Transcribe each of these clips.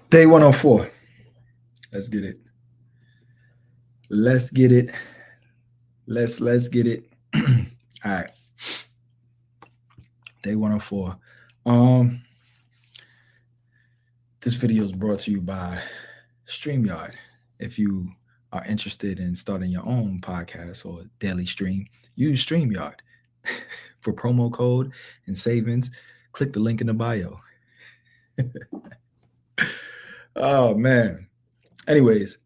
Day 104. Let's get it. Let's get it. Let's get it. All right. Day 104. Um, this video is brought to you by StreamYard. If you are interested in starting your own podcast or daily stream, use StreamYard. For promo code and savings, click the link in the bio. Oh man. Anyways,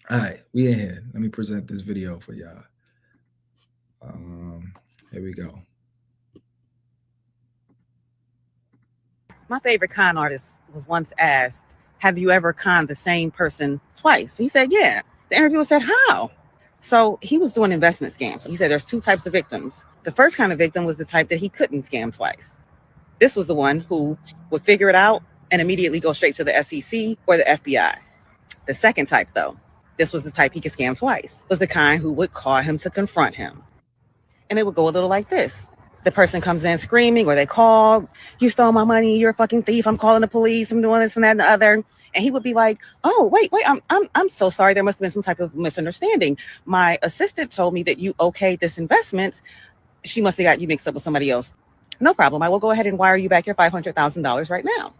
all right, we in here. Let me present this video for y'all. Here we go. My favorite con artist was once asked, have you ever conned the same person twice? He said, yeah. The interviewer said, how? So he was doing investment scams. He said there's two types of victims. The first kind of victim was the type that he couldn't scam twice. This was the one who would figure it out and immediately go straight to the SEC or the FBI. The second type, though, this was the type he could scam twice, was the kind who would call him to confront him. And it would go a little like this. The person comes in screaming, or they call, you stole my money, you're a fucking thief, I'm calling the police, I'm doing this and that and the other. And he would be like, oh, wait, I'm so sorry. There must have been some type of misunderstanding. My assistant told me that you okayed this investment. She must have got you mixed up with somebody else. No problem. I will go ahead and wire you back your $500,000 right now.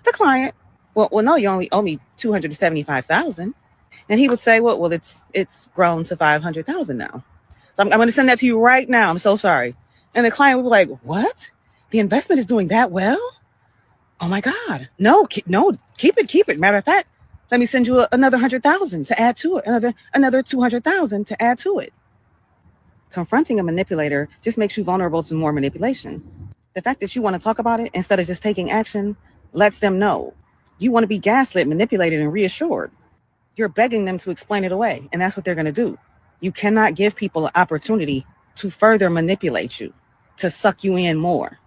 The client, well, no, you only owe me $275,000. And he would say, well, it's grown to $500,000 now. So I'm going to send that to you right now. I'm so sorry. And the client would be like, what? The investment is doing that well? Oh my God. No, keep it. Matter of fact, let me send you another 100,000 to add to it. Another 200,000 to add to it. Confronting a manipulator just makes you vulnerable to more manipulation. The fact that you want to talk about it instead of just taking action lets them know you want to be gaslit, manipulated, and reassured. You're begging them to explain it away, and that's what they're going to do. You cannot give people an opportunity to further manipulate you, to suck you in more.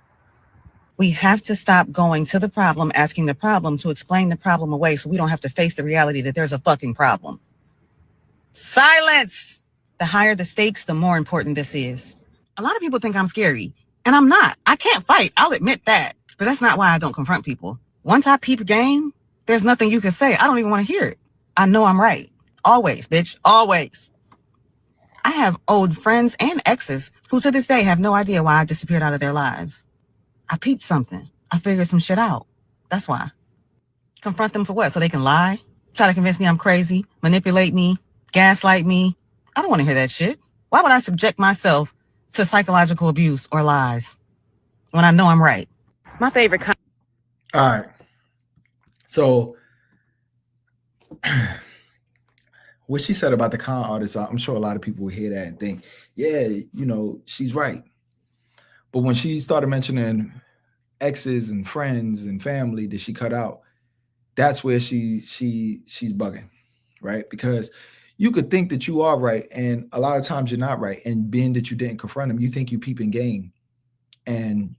We have to stop going to the problem, asking the problem to explain the problem away so we don't have to face the reality that there's a fucking problem. Silence! The higher the stakes, the more important this is. A lot of people think I'm scary, and I'm not. I can't fight, I'll admit that. But that's not why I don't confront people. Once I peep game, there's nothing you can say. I don't even want to hear it. I know I'm right. Always, bitch, always. I have old friends and exes who to this day have no idea why I disappeared out of their lives. I peeped something. I figured some shit out. That's why. Confront them for what? So they can lie? Try to convince me I'm crazy? Manipulate me? Gaslight me? I don't want to hear that shit. Why would I subject myself to psychological abuse or lies when I know I'm right? My favorite All right. So what she said about the con artist, I'm sure a lot of people will hear that and think, yeah, she's right. But when she started mentioning exes and friends and family that she cut out, that's where she's bugging, right? Because you could think that you are right, and a lot of times you're not right. And being that you didn't confront them, you think you peeping game, and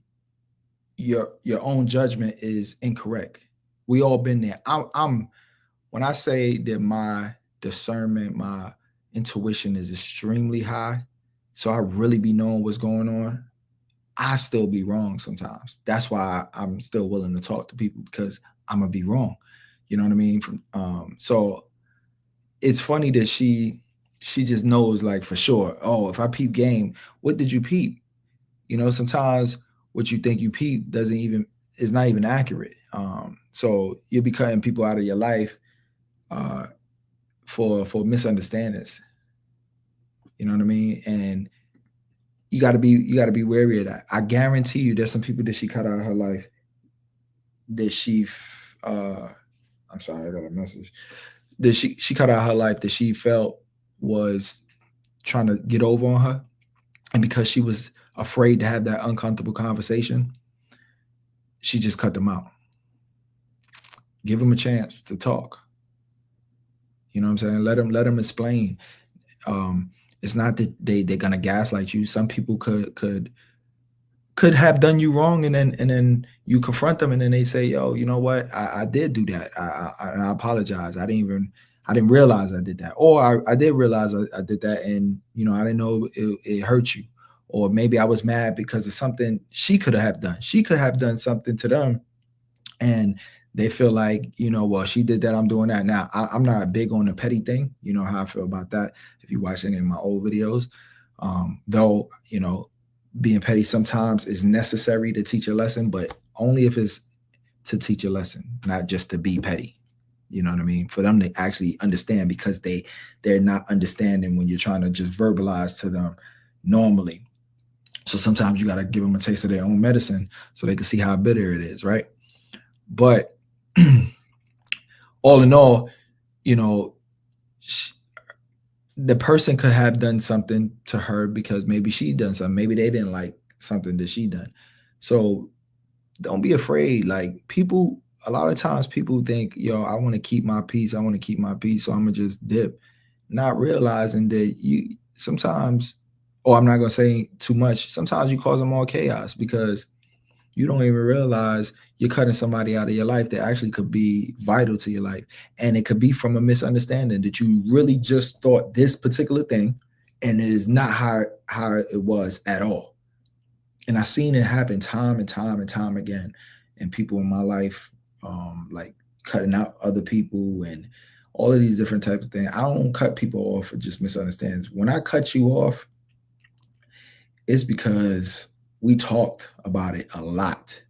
your own judgment is incorrect. We all been there. I'm when I say that my discernment, my intuition is extremely high, so I really be knowing what's going on, I still be wrong sometimes. That's why I'm still willing to talk to people, because I'm gonna be wrong. You know what I mean? So it's funny that she just knows, like, for sure, oh, if I peep game, what did you peep? Sometimes what you think you peep is not even accurate. So you'll be cutting people out of your life for misunderstandings. You know what I mean? And you got to be wary of that. I guarantee you there's some people that she cut out of her life that I'm sorry, I got a message. That she cut out of her life that she felt was trying to get over on her. And because she was afraid to have that uncomfortable conversation, she just cut them out. Give them a chance to talk. You know what I'm saying? Let them explain. It's not that they're gonna gaslight you. Some people could have done you wrong, and then you confront them, and then they say, "Yo, you know what? I did do that. I apologize. I didn't realize I did that, or I did realize I did that, and I didn't know it hurt you, or maybe I was mad because of something she could have done. She could have done something to them, and they feel like, well, she did that, I'm doing that. Now, I'm not big on the petty thing. You know how I feel about that. If you watch any of my old videos, though, being petty sometimes is necessary to teach a lesson, but only if it's to teach a lesson, not just to be petty. You know what I mean? For them to actually understand, because they're not understanding when you're trying to just verbalize to them normally. So sometimes you got to give them a taste of their own medicine so they can see how bitter it is, right? But all in all, the person could have done something to her because maybe she done something. Maybe they didn't like something that she done. So don't be afraid. Like, people, a lot of times people think, yo, I want to keep my peace. I want to keep my peace. So I'm going to just dip, not realizing that you sometimes, or I'm not going to say too much, sometimes you cause them all chaos because you don't even realize you're cutting somebody out of your life that actually could be vital to your life. And it could be from a misunderstanding that you really just thought this particular thing, and it is not how it was at all. And I've seen it happen time and time and time again. And people in my life, like cutting out other people and all of these different types of things. I don't cut people off for just misunderstandings. When I cut you off, it's because we talked about it a lot.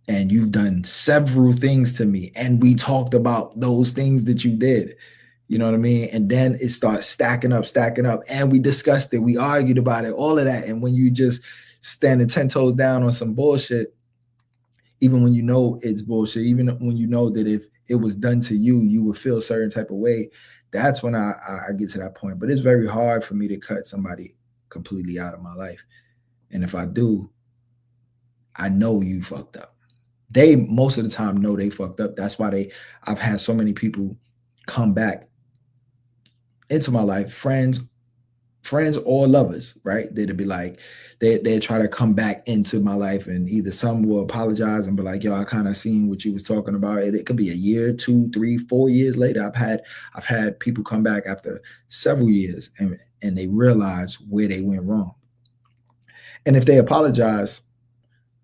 And you've done several things to me. And we talked about those things that you did. You know what I mean? And then it starts stacking up. And we discussed it. We argued about it, all of that. And when you just standing 10 toes down on some bullshit, even when you know it's bullshit, even when you know that if it was done to you, you would feel a certain type of way, that's when I get to that point. But it's very hard for me to cut somebody completely out of my life. And if I do, I know you fucked up. They most of the time know they fucked up. That's why I've had so many people come back into my life, friends or lovers, right? They'd be like, they'd try to come back into my life, and either some will apologize and be like, yo, I kind of seen what you was talking about. It could be a year, 2, 3, 4 years later. I've had people come back after several years and they realize where they went wrong. And if they apologize,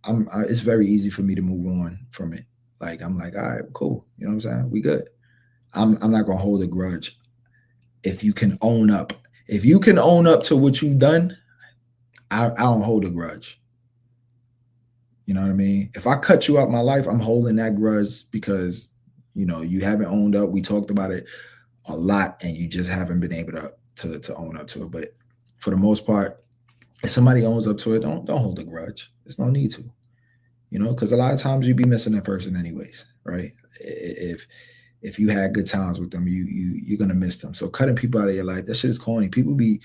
it's very easy for me to move on from it. Like, I'm like, all right, cool. You know what I'm saying? We good. I'm not gonna hold a grudge. If you can own up to what you've done, I don't hold a grudge. You know what I mean? If I cut you out my life, I'm holding that grudge because, you haven't owned up. We talked about it a lot and you just haven't been able to own up to it. But for the most part, if somebody owns up to it, don't hold a grudge. There's no need to, because a lot of times you be missing that person anyways, right? If you had good times with them, you're gonna miss them. So cutting people out of your life, that shit is corny. People be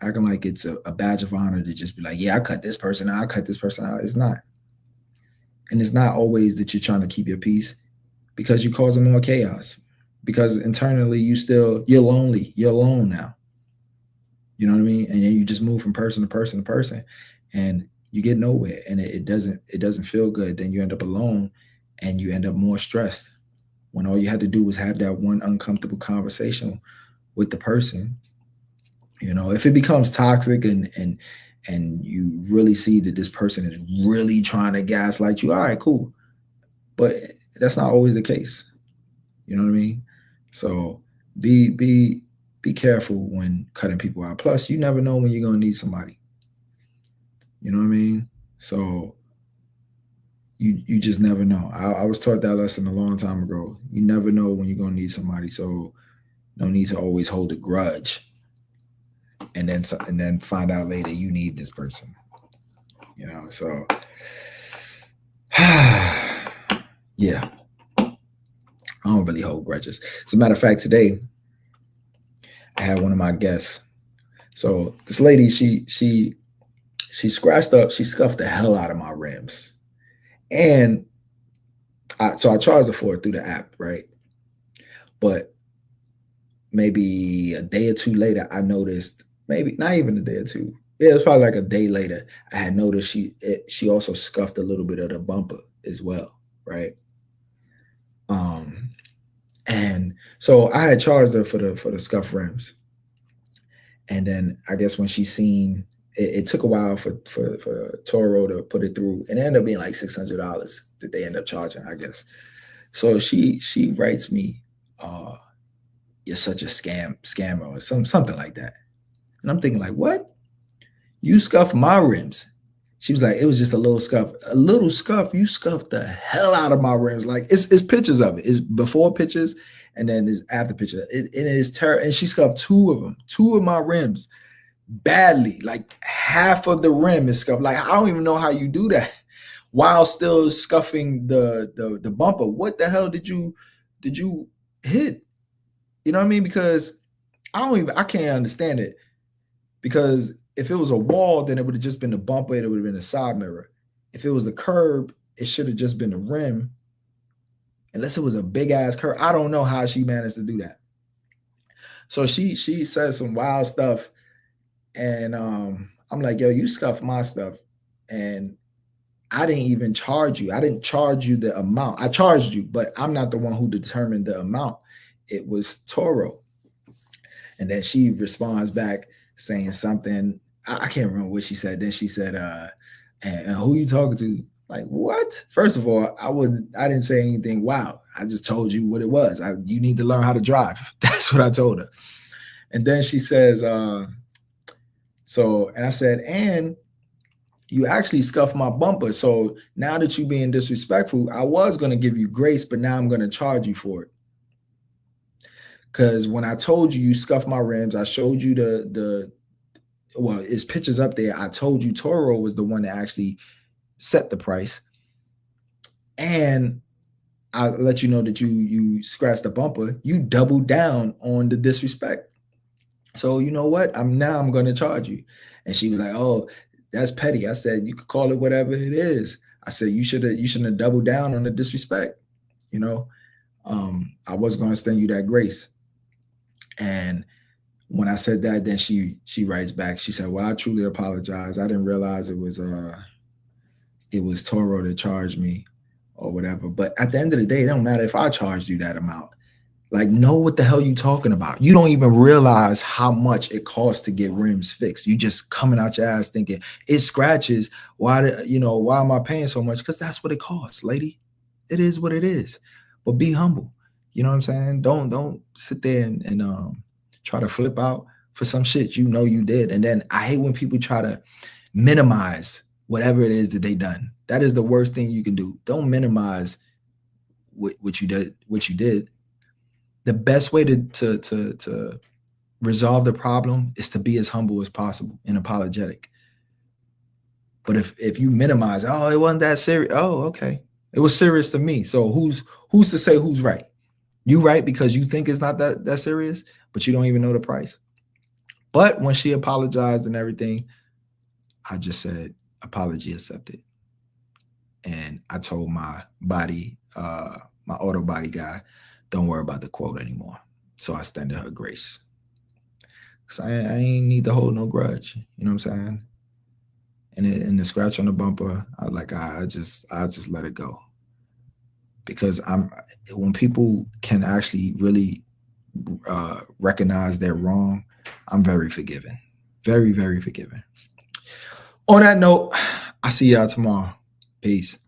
acting like it's a badge of honor to just be like, yeah, I cut this person out, I cut this person out. It's not. And it's not always that you're trying to keep your peace, because you're causing more chaos. Because internally you're lonely. You're alone now. You know what I mean? And then you just move from person to person to person, and you get nowhere, and it doesn't feel good. Then you end up alone, and you end up more stressed when all you had to do was have that one uncomfortable conversation with the person. If it becomes toxic and you really see that this person is really trying to gaslight you, all right, cool. But that's not always the case. You know what I mean? So be careful when cutting people out. Plus, you never know when you're going to need somebody. You know what I mean? So you just never know. I was taught that lesson a long time ago. You never know when you're going to need somebody. So no need to always hold a grudge and then find out later you need this person. So yeah. I don't really hold grudges. As a matter of fact, today I had one of my guests. So this lady, she scratched up, she scuffed the hell out of my rims. And so I charged her for it through the app, right? But maybe a day or two later, I noticed, maybe not even a day or two. Yeah, it was probably like a day later. I had noticed she also scuffed a little bit of the bumper as well, right? And so I had charged her for the scuff rims. And then I guess when she seen It took a while for Toro to put it through, and it ended up being like $600 that they end up charging, I guess. So she writes me, "You're such a scammer," or something like that. And I'm thinking like, what? You scuffed my rims. She was like, it was just a little scuff. A little scuff. You scuffed the hell out of my rims. Like it's pictures of it. It's before pictures and then there's after picture. It is terrible. And she scuffed two of them, two of my rims badly. Like half of the rim is scuffed. Like I don't even know how you do that while still scuffing the bumper. What the hell did you hit? You know what I mean? Because I can't understand it. Because if it was a wall, then it would have just been the bumper. It would have been a side mirror. If it was the curb, it should have just been the rim. Unless it was a big ass curb. I don't know how she managed to do that. So she says some wild stuff. And I'm like, yo, you scuffed my stuff. And I didn't even charge you. I didn't charge you the amount. I charged you, but I'm not the one who determined the amount. It was Toro. And then she responds back saying something. I can't remember what she said. Then she said, and who you talking to? Like, what? First of all, I didn't say anything wild. I just told you what it was. You need to learn how to drive. That's what I told her. And then she says, and I said, and you actually scuffed my bumper. So now that you're being disrespectful, I was going to give you grace, but now I'm going to charge you for it. Because when I told you scuffed my rims, I showed you well, it's pictures up there. I told you Toro was the one that actually set the price. And I let you know that you scratched the bumper. You doubled down on the disrespect. So you know what? I'm going to charge you. And she was like, oh, that's petty. I said, you could call it whatever it is. I said, you shouldn't have doubled down on the disrespect. You know, I was going to extend you that grace. And when I said that, then she writes back. She said, well, I truly apologize. I didn't realize it was Toro that charged me or whatever. But at the end of the day, it don't matter if I charged you that amount. Like, know what the hell you talking about. You don't even realize how much it costs to get rims fixed. You just coming out your ass thinking it scratches. Why am I paying so much? Because that's what it costs, lady. It is what it is. But be humble. You know what I'm saying? Don't sit there and try to flip out for some shit you know you did. And then I hate when people try to minimize whatever it is that they done. That is the worst thing you can do. Don't minimize what you did. The best way to resolve the problem is to be as humble as possible and apologetic. But if you minimize, oh, it wasn't that serious. Oh, okay. It was serious to me. So who's to say who's right? You right because you think it's not that serious, but you don't even know the price. But when she apologized and everything, I just said, apology accepted. And I told my auto body guy, don't worry about the quote anymore. So I extended her grace. Because I ain't need to hold no grudge. You know what I'm saying? And the scratch on the bumper, I just let it go. Because when people can actually really recognize they're wrong, I'm very forgiving. Very, very forgiving. On that note, I'll see y'all tomorrow. Peace.